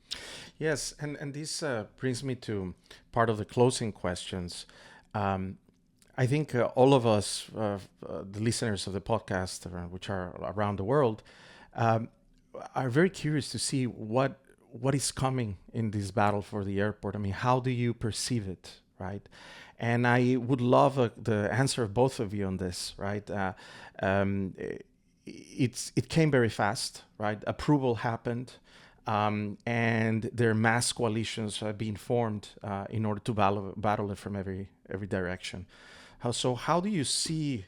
Yes, and this brings me to part of the closing questions. I think all of us, the listeners of the podcast, which are around the world, are very curious to see what is coming in this battle for the airport. I mean, how do you perceive it, right? And I would love the answer of both of you on this, right? It came very fast, right? Approval happened. and their mass coalitions are being formed in order to battle it from every direction. How do you see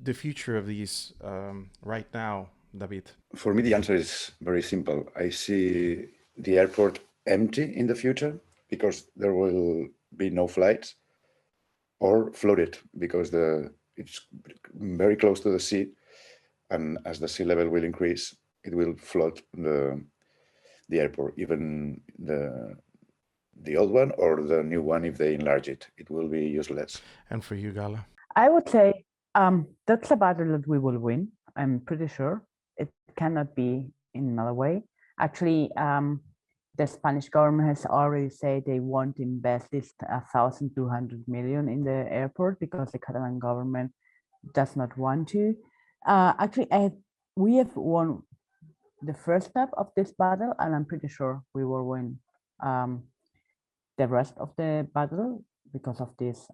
the future of these right now, David? For me, the answer is very simple. I see the airport empty in the future because there will be no flights, or flooded because it's very close to the sea, and as the sea level will increase, it will flood the airport, even the old one or the new one. If they enlarge it, it will be useless. And for you, Gala? I would say that's a battle that we will win. I'm pretty sure. It cannot be in another way. Actually, the Spanish government has already said they want to invest this 1,200 million in the airport because the Catalan government does not want to. Actually, we have won the first step of this battle, and I'm pretty sure we will win the rest of the battle because of this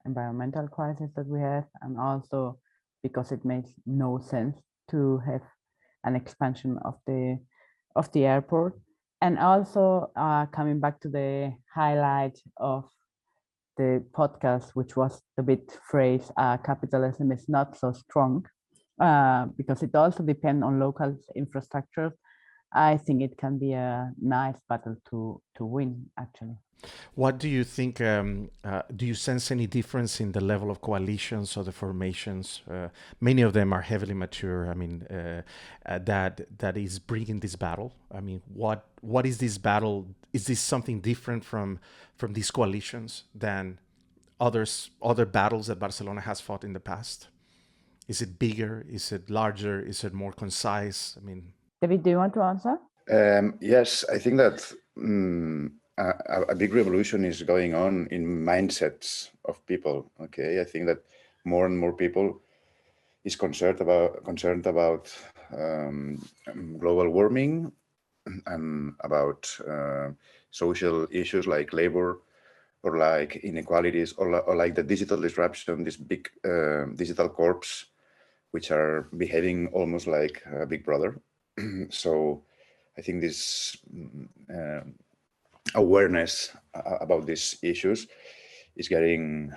environmental crisis that we have, and also because it makes no sense to have an expansion of the airport. And also coming back to the highlight of the podcast, which was the bit phrase, capitalism is not so strong, because it also depends on local infrastructure. I think it can be a nice battle to win, actually. What do you think? Do you sense any difference in the level of coalitions or the formations? Many of them are heavily mature. I mean, that is bringing this battle. I mean, what is this battle? Is this something different from these coalitions than other battles that Barcelona has fought in the past? Is it bigger? Is it larger? Is it more concise? I mean, David, do you want to answer? Yes, I think that a big revolution is going on in mindsets of people. Okay, I think that more and more people is concerned about global warming and about social issues like labor, or like inequalities, or like the digital disruption, this big digital corps, which are behaving almost like a big brother. So I think this awareness about these issues is getting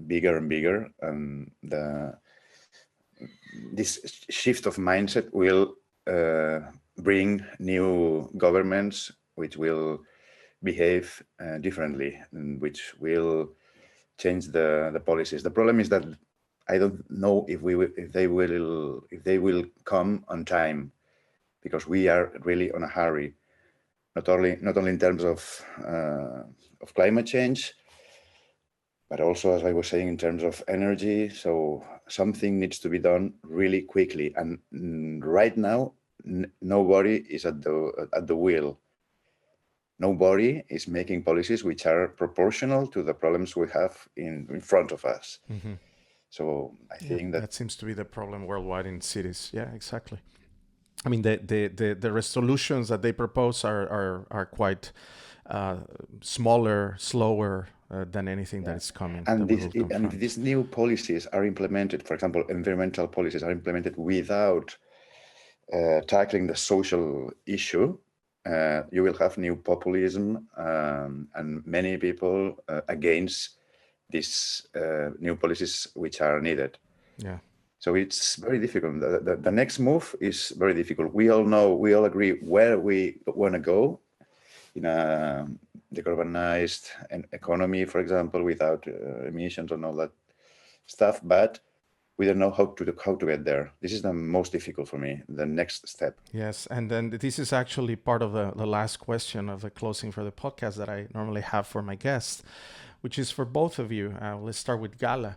bigger and bigger, and this shift of mindset will bring new governments which will behave differently, and which will change the policies. The problem is that I don't know if they will come on time, because we are really on a hurry, not only in terms of climate change, but also, as I was saying, in terms of energy. So something needs to be done really quickly, and right now nobody is at the wheel. Nobody is making policies which are proportional to the problems we have in front of us. mm-hmm. So I think that seems to be the problem worldwide in cities. Yeah, exactly. I mean, the resolutions that they propose are quite smaller, slower than anything that is coming. And these new policies are implemented. For example, environmental policies are implemented without tackling the social issue. You will have new populism and many people against these new policies which are needed. Yeah. So it's very difficult. The next move is very difficult. We all agree where we want to go in a decarbonized economy, for example, without emissions and all that stuff, but we don't know how to get there. This is the most difficult for me, the next step. Yes, and then this is actually part of the last question of the closing for the podcast that I normally have for my guests, which is for both of you. Let's start with Gala.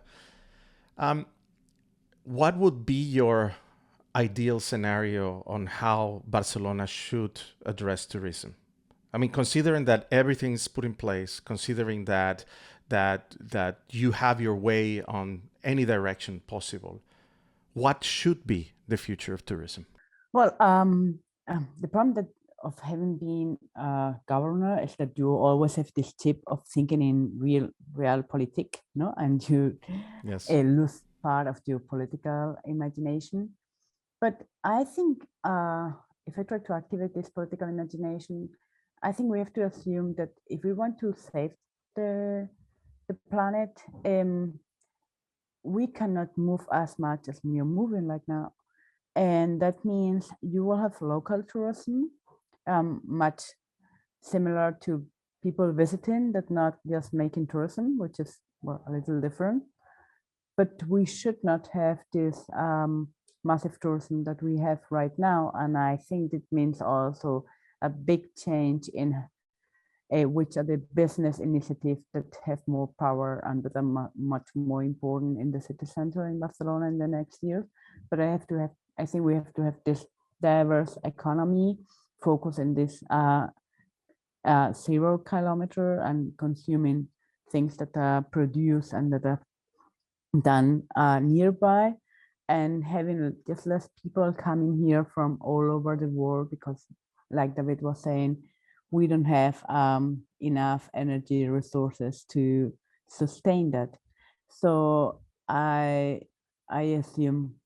What would be your ideal scenario on how Barcelona should address tourism? I mean, considering that everything is put in place, considering that you have your way on any direction possible, what should be the future of tourism? Well, the problem of having been a governor is that you always have this tip of thinking in realpolitik, no, and you lose part of your political imagination. But I think if I try to activate this political imagination, I think we have to assume that if we want to save the planet, we cannot move as much as we are moving right now. And that means you will have local tourism, much similar to people visiting, that not just making tourism, which is a little different. But we should not have this massive tourism that we have right now. And I think it means also a big change in which are the business initiatives that have more power and that are much more important in the city center in Barcelona in the next years. But I think we have to have this diverse economy, focus in this 0 kilometer and consuming things that are produced and that are done nearby, and having just less people coming here from all over the world, because like David was saying, we don't have enough energy resources to sustain that. So I assume,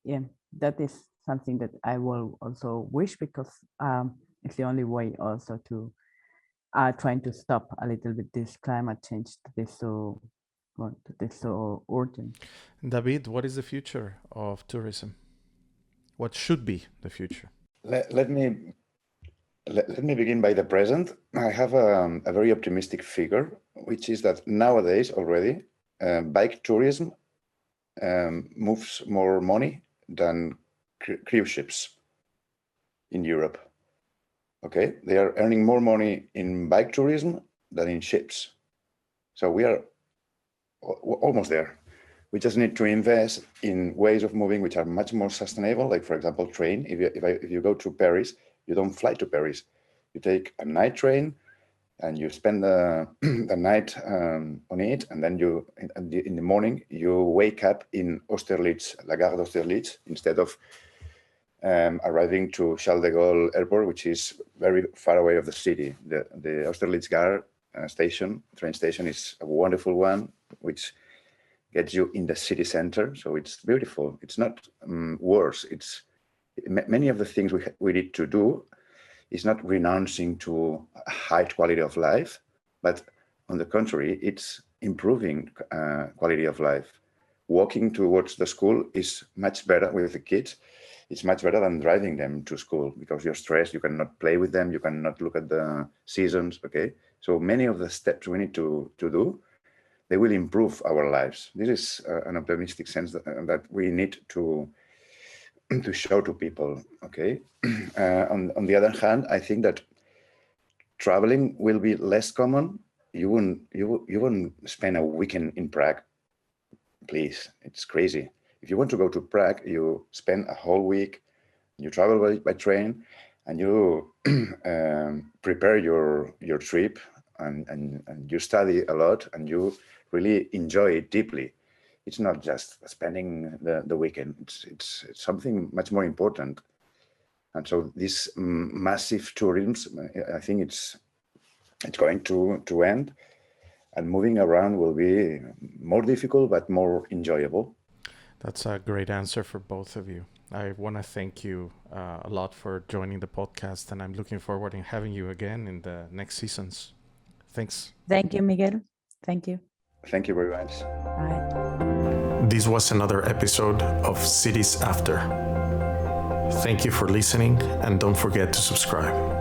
that is something that I will also wish, because it's the only way also to trying to stop a little bit this climate change that is so urgent. David, what is the future of tourism? What should be the future? Let me begin by the present. I have a very optimistic figure, which is that nowadays already bike tourism moves more money than cruise ships in Europe. Okay, they are earning more money in bike tourism than in ships. So we are almost there. We just need to invest in ways of moving which are much more sustainable. Like, for example, train. If you go to Paris, you don't fly to Paris. You take a night train, and you spend the night on it, and then in the morning you wake up in Austerlitz, La Gare d'Austerlitz, instead of arriving to Charles de Gaulle Airport, which is very far away of the city. The Austerlitz Gare train station is a wonderful one, which gets you in the city center. So it's beautiful. It's not worse. It's many of the things we need to do is not renouncing to a high quality of life, but on the contrary, it's improving quality of life. Walking towards the school is much better with the kids. It's much better than driving them to school, because you're stressed, you cannot play with them, you cannot look at the seasons, okay? So many of the steps we need to do, they will improve our lives. This is an optimistic sense that we need to show to people, okay? On the other hand, I think that traveling will be less common. You wouldn't spend a weekend in Prague, please, it's crazy. If you want to go to Prague, you spend a whole week, you travel by train, and you prepare your trip, and you study a lot, and you really enjoy it deeply. It's not just spending the weekend. It's something much more important. And so this massive tourism, I think it's going to end, and moving around will be more difficult but more enjoyable. That's a great answer for both of you. I want to thank you a lot for joining the podcast, and I'm looking forward to having you again in the next seasons. Thanks. Thank you, Miguel. Thank you. Thank you very much. Bye. This was another episode of Cities After. Thank you for listening, and don't forget to subscribe.